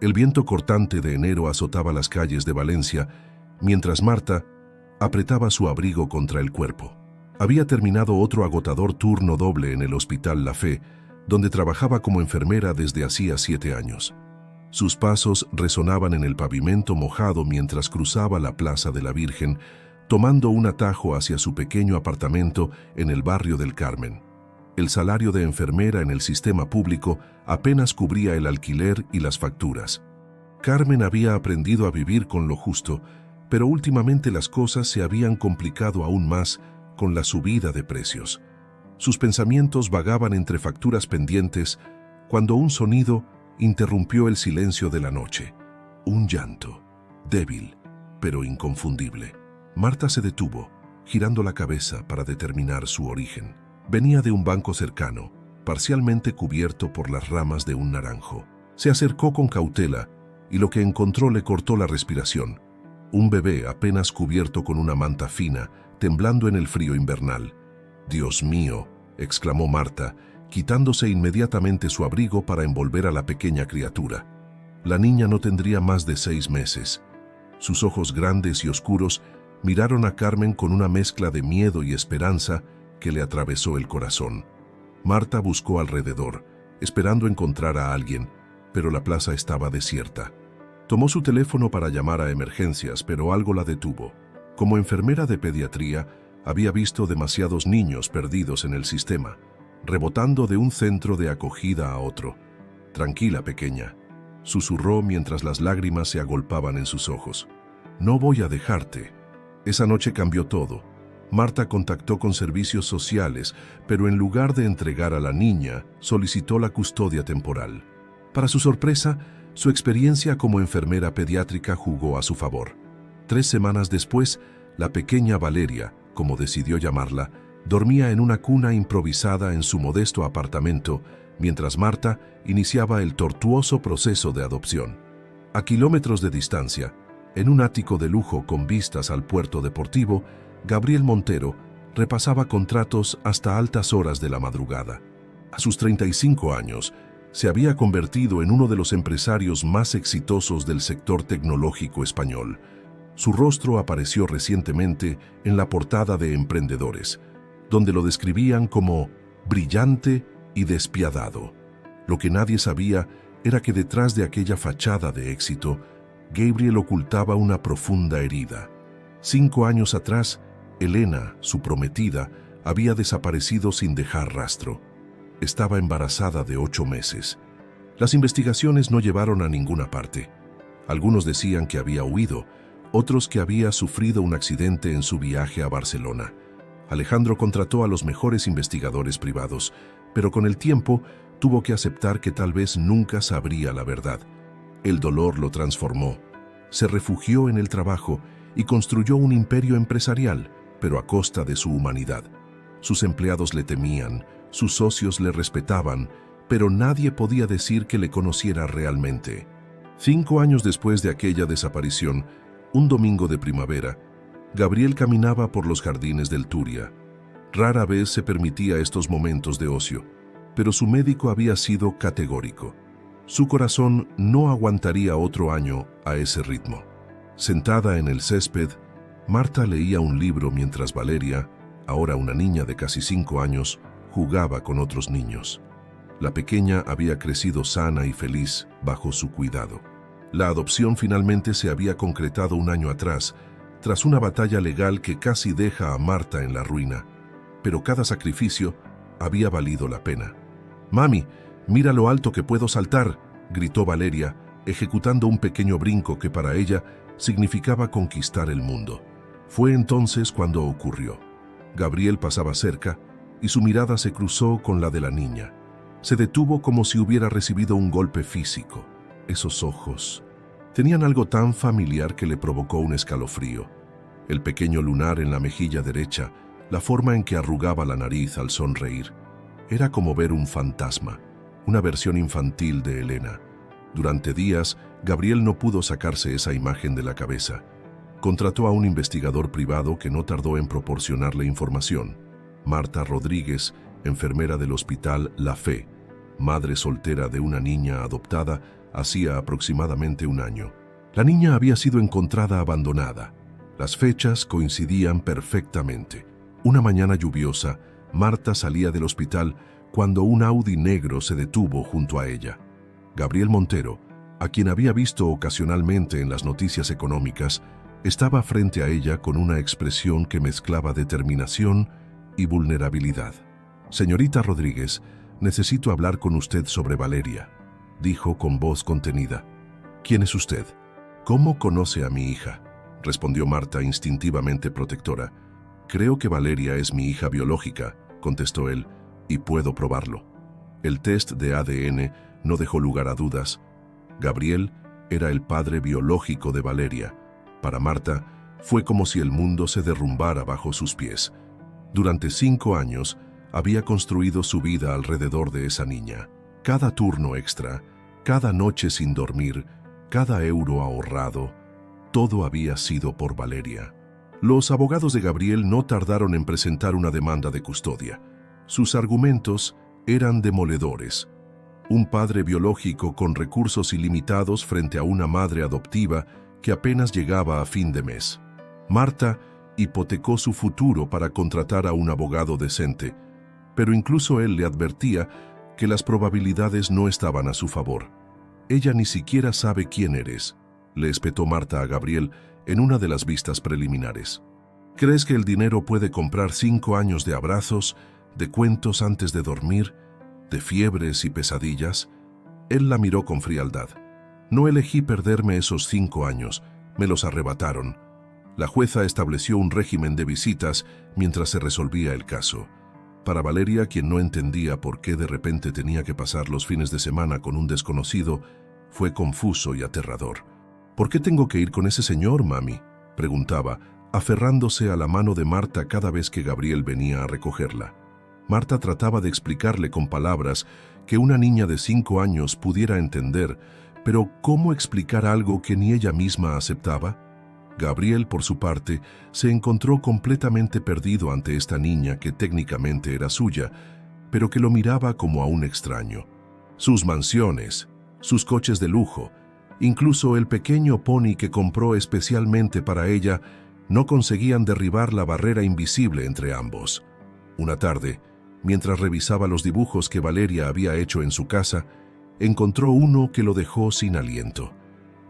El viento cortante de enero azotaba las calles de Valencia, mientras Marta apretaba su abrigo contra el cuerpo. Había terminado otro agotador turno doble en el Hospital La Fe, donde trabajaba como enfermera desde hacía 7 años. Sus pasos resonaban en el pavimento mojado mientras cruzaba la Plaza de la Virgen, tomando un atajo hacia su pequeño apartamento en el barrio del Carmen. El salario de enfermera en el sistema público apenas cubría el alquiler y las facturas. Carmen había aprendido a vivir con lo justo, pero últimamente las cosas se habían complicado aún más con la subida de precios. Sus pensamientos vagaban entre facturas pendientes cuando un sonido interrumpió el silencio de la noche. Un llanto, débil, pero inconfundible. Marta se detuvo, girando la cabeza para determinar su origen. Venía de un banco cercano, parcialmente cubierto por las ramas de un naranjo. Se acercó con cautela y lo que encontró le cortó la respiración. Un bebé apenas cubierto con una manta fina, temblando en el frío invernal. «Dios mío», exclamó Marta, quitándose inmediatamente su abrigo para envolver a la pequeña criatura. La niña no tendría más de 6 meses. Sus ojos grandes y oscuros miraron a Carmen con una mezcla de miedo y esperanza que le atravesó el corazón. Marta buscó alrededor, esperando encontrar a alguien, pero la plaza estaba desierta. Tomó su teléfono para llamar a emergencias, pero algo la detuvo. Como enfermera de pediatría, había visto demasiados niños perdidos en el sistema, rebotando de un centro de acogida a otro. «Tranquila, pequeña», susurró mientras las lágrimas se agolpaban en sus ojos. «No voy a dejarte». Esa noche cambió todo. Marta contactó con servicios sociales, pero en lugar de entregar a la niña, solicitó la custodia temporal. Para su sorpresa, su experiencia como enfermera pediátrica jugó a su favor. 3 semanas después, la pequeña Valeria, como decidió llamarla, dormía en una cuna improvisada en su modesto apartamento, mientras Marta iniciaba el tortuoso proceso de adopción. A kilómetros de distancia, en un ático de lujo con vistas al puerto deportivo, Gabriel Montero repasaba contratos hasta altas horas de la madrugada. A sus 35 años, se había convertido en uno de los empresarios más exitosos del sector tecnológico español. Su rostro apareció recientemente en la portada de Emprendedores, donde lo describían como brillante y despiadado. Lo que nadie sabía era que detrás de aquella fachada de éxito, Gabriel ocultaba una profunda herida. 5 años atrás, Elena, su prometida, había desaparecido sin dejar rastro. Estaba embarazada de 8 meses. Las investigaciones no llevaron a ninguna parte. Algunos decían que había huido, otros que había sufrido un accidente en su viaje a Barcelona. Alejandro contrató a los mejores investigadores privados, pero con el tiempo tuvo que aceptar que tal vez nunca sabría la verdad. El dolor lo transformó. Se refugió en el trabajo y construyó un imperio empresarial, pero a costa de su humanidad. Sus empleados le temían, sus socios le respetaban, pero nadie podía decir que le conociera realmente. 5 años después de aquella desaparición, un domingo de primavera, Gabriel caminaba por los jardines del Turia. Rara vez se permitía estos momentos de ocio, pero su médico había sido categórico. Su corazón no aguantaría otro año a ese ritmo. Sentada en el césped, Marta leía un libro mientras Valeria, ahora una niña de casi 5 años, jugaba con otros niños. La pequeña había crecido sana y feliz bajo su cuidado. La adopción finalmente se había concretado un año atrás, tras una batalla legal que casi deja a Marta en la ruina, pero cada sacrificio había valido la pena. «Mami, mira lo alto que puedo saltar», gritó Valeria, ejecutando un pequeño brinco que para ella significaba conquistar el mundo. Fue entonces cuando ocurrió. Gabriel pasaba cerca y su mirada se cruzó con la de la niña. Se detuvo como si hubiera recibido un golpe físico. Esos ojos tenían algo tan familiar que le provocó un escalofrío. El pequeño lunar en la mejilla derecha, la forma en que arrugaba la nariz al sonreír. Era como ver un fantasma, una versión infantil de Elena. Durante días, Gabriel no pudo sacarse esa imagen de la cabeza. Contrató a un investigador privado que no tardó en proporcionarle información. Marta Rodríguez, enfermera del Hospital La Fe, madre soltera de una niña adoptada, hacía aproximadamente un año. La niña había sido encontrada abandonada. Las fechas coincidían perfectamente. Una mañana lluviosa, Marta salía del hospital cuando un Audi negro se detuvo junto a ella. Gabriel Montero, a quien había visto ocasionalmente en las noticias económicas, estaba frente a ella con una expresión que mezclaba determinación y vulnerabilidad. «Señorita Rodríguez, necesito hablar con usted sobre Valeria», dijo con voz contenida. «¿Quién es usted? ¿Cómo conoce a mi hija?», respondió Marta instintivamente protectora. «Creo que Valeria es mi hija biológica», contestó él, «y puedo probarlo». El test de ADN no dejó lugar a dudas. Gabriel era el padre biológico de Valeria. Para Marta, fue como si el mundo se derrumbara bajo sus pies. Durante 5 años, había construido su vida alrededor de esa niña. Cada turno extra, cada noche sin dormir, cada euro ahorrado, todo había sido por Valeria. Los abogados de Gabriel no tardaron en presentar una demanda de custodia. Sus argumentos eran demoledores. Un padre biológico con recursos ilimitados frente a una madre adoptiva que apenas llegaba a fin de mes. Marta hipotecó su futuro para contratar a un abogado decente, pero incluso él le advertía que las probabilidades no estaban a su favor. «Ella ni siquiera sabe quién eres», le espetó Marta a Gabriel en una de las vistas preliminares. «¿Crees que el dinero puede comprar 5 años de abrazos, de cuentos antes de dormir, de fiebres y pesadillas?» Él la miró con frialdad. «No elegí perderme esos 5 años, me los arrebataron». La jueza estableció un régimen de visitas mientras se resolvía el caso. Para Valeria, quien no entendía por qué de repente tenía que pasar los fines de semana con un desconocido, fue confuso y aterrador. «¿Por qué tengo que ir con ese señor, mami?», preguntaba, aferrándose a la mano de Marta cada vez que Gabriel venía a recogerla. Marta trataba de explicarle con palabras que una niña de 5 años pudiera entender, pero ¿cómo explicar algo que ni ella misma aceptaba? Gabriel, por su parte, se encontró completamente perdido ante esta niña que técnicamente era suya, pero que lo miraba como a un extraño. Sus mansiones, sus coches de lujo, incluso el pequeño pony que compró especialmente para ella, no conseguían derribar la barrera invisible entre ambos. Una tarde, mientras revisaba los dibujos que Valeria había hecho en su casa, encontró uno que lo dejó sin aliento.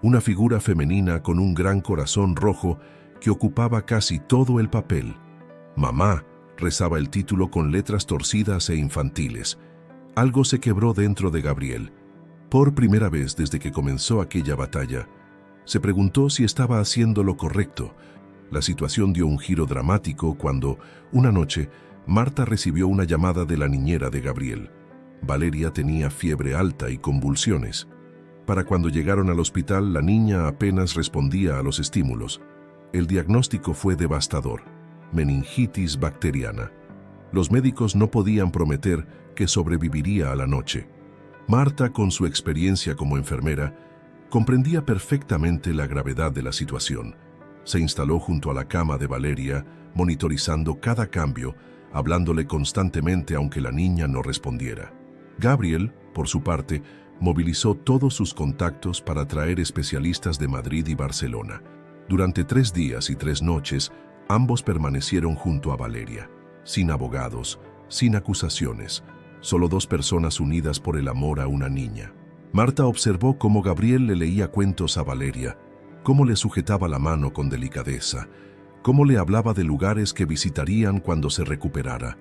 Una figura femenina con un gran corazón rojo que ocupaba casi todo el papel. «Mamá», rezaba el título con letras torcidas e infantiles. Algo se quebró dentro de Gabriel. Por primera vez desde que comenzó aquella batalla, se preguntó si estaba haciendo lo correcto. La situación dio un giro dramático cuando, una noche, Marta recibió una llamada de la niñera de Gabriel. Valeria tenía fiebre alta y convulsiones. Para cuando llegaron al hospital, la niña apenas respondía a los estímulos. El diagnóstico fue devastador: meningitis bacteriana. Los médicos no podían prometer que sobreviviría a la noche. Marta, con su experiencia como enfermera, comprendía perfectamente la gravedad de la situación. Se instaló junto a la cama de Valeria, monitorizando cada cambio, hablándole constantemente aunque la niña no respondiera. Gabriel, por su parte, movilizó todos sus contactos para traer especialistas de Madrid y Barcelona. Durante 3 días y 3 noches, ambos permanecieron junto a Valeria, sin abogados, sin acusaciones, solo 2 personas unidas por el amor a una niña. Marta observó cómo Gabriel le leía cuentos a Valeria, cómo le sujetaba la mano con delicadeza, cómo le hablaba de lugares que visitarían cuando se recuperara.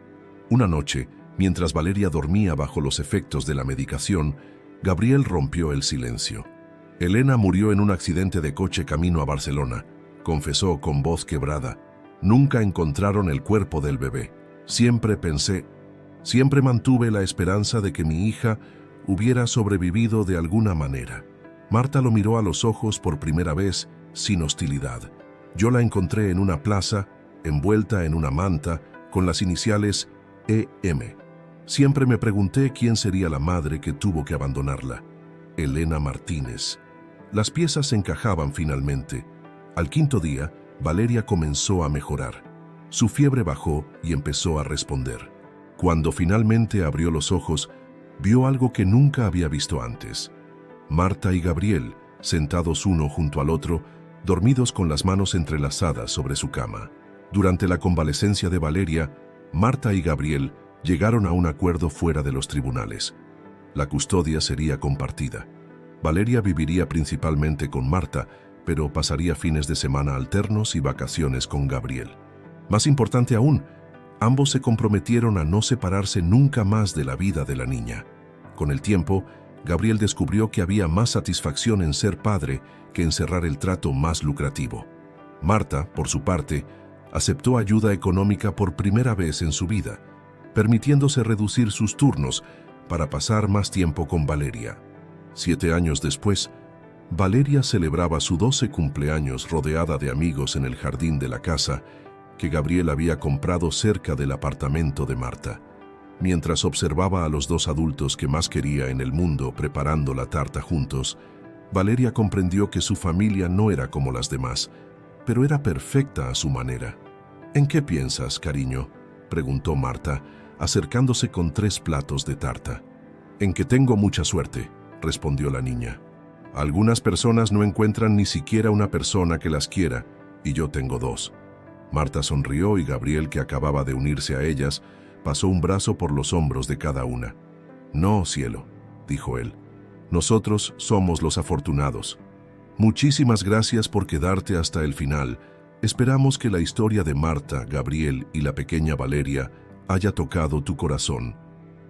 Una noche, mientras Valeria dormía bajo los efectos de la medicación, Gabriel rompió el silencio. «Elena murió en un accidente de coche camino a Barcelona», confesó con voz quebrada. «Nunca encontraron el cuerpo del bebé. Siempre mantuve la esperanza de que mi hija hubiera sobrevivido de alguna manera». Marta lo miró a los ojos por primera vez, sin hostilidad. «Yo la encontré en una plaza, envuelta en una manta, con las iniciales EM. Siempre me pregunté quién sería la madre que tuvo que abandonarla. Elena Martínez». Las piezas se encajaban finalmente. Al 5.º día, Valeria comenzó a mejorar. Su fiebre bajó y empezó a responder. Cuando finalmente abrió los ojos, vio algo que nunca había visto antes. Marta y Gabriel, sentados uno junto al otro, dormidos con las manos entrelazadas sobre su cama. Durante la convalecencia de Valeria, Marta y Gabriel llegaron a un acuerdo fuera de los tribunales. La custodia sería compartida. Valeria viviría principalmente con Marta, pero pasaría fines de semana alternos y vacaciones con Gabriel. Más importante aún, ambos se comprometieron a no separarse nunca más de la vida de la niña. Con el tiempo, Gabriel descubrió que había más satisfacción en ser padre que en cerrar el trato más lucrativo. Marta, por su parte, aceptó ayuda económica por primera vez en su vida, permitiéndose reducir sus turnos para pasar más tiempo con Valeria. 7 años después, Valeria celebraba su 12 cumpleaños rodeada de amigos en el jardín de la casa que Gabriel había comprado cerca del apartamento de Marta. Mientras observaba a los dos adultos que más quería en el mundo preparando la tarta juntos, Valeria comprendió que su familia no era como las demás, pero era perfecta a su manera. ¿En qué piensas, cariño?, preguntó Marta, acercándose con 3 platos de tarta. En que tengo mucha suerte, respondió la niña. Algunas personas no encuentran ni siquiera una persona que las quiera, y yo tengo 2. Marta sonrió y Gabriel, que acababa de unirse a ellas, pasó un brazo por los hombros de cada una. No, cielo, dijo él. Nosotros somos los afortunados. Muchísimas gracias por quedarte hasta el final. Esperamos que la historia de Marta, Gabriel y la pequeña Valeria haya tocado tu corazón.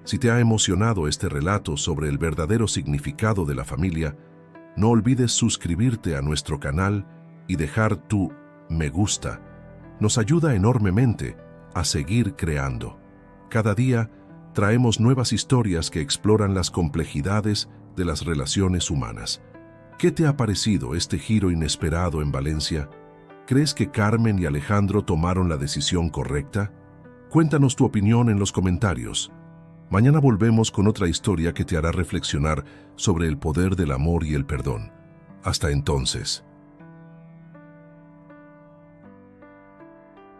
Si te ha emocionado este relato sobre el verdadero significado de la familia, no olvides suscribirte a nuestro canal y dejar tu me gusta. Nos ayuda enormemente a seguir creando. Cada día traemos nuevas historias que exploran las complejidades de las relaciones humanas. ¿Qué te ha parecido este giro inesperado en Valencia? ¿Crees que Carmen y Alejandro tomaron la decisión correcta? Cuéntanos tu opinión en los comentarios. Mañana volvemos con otra historia que te hará reflexionar sobre el poder del amor y el perdón. Hasta entonces.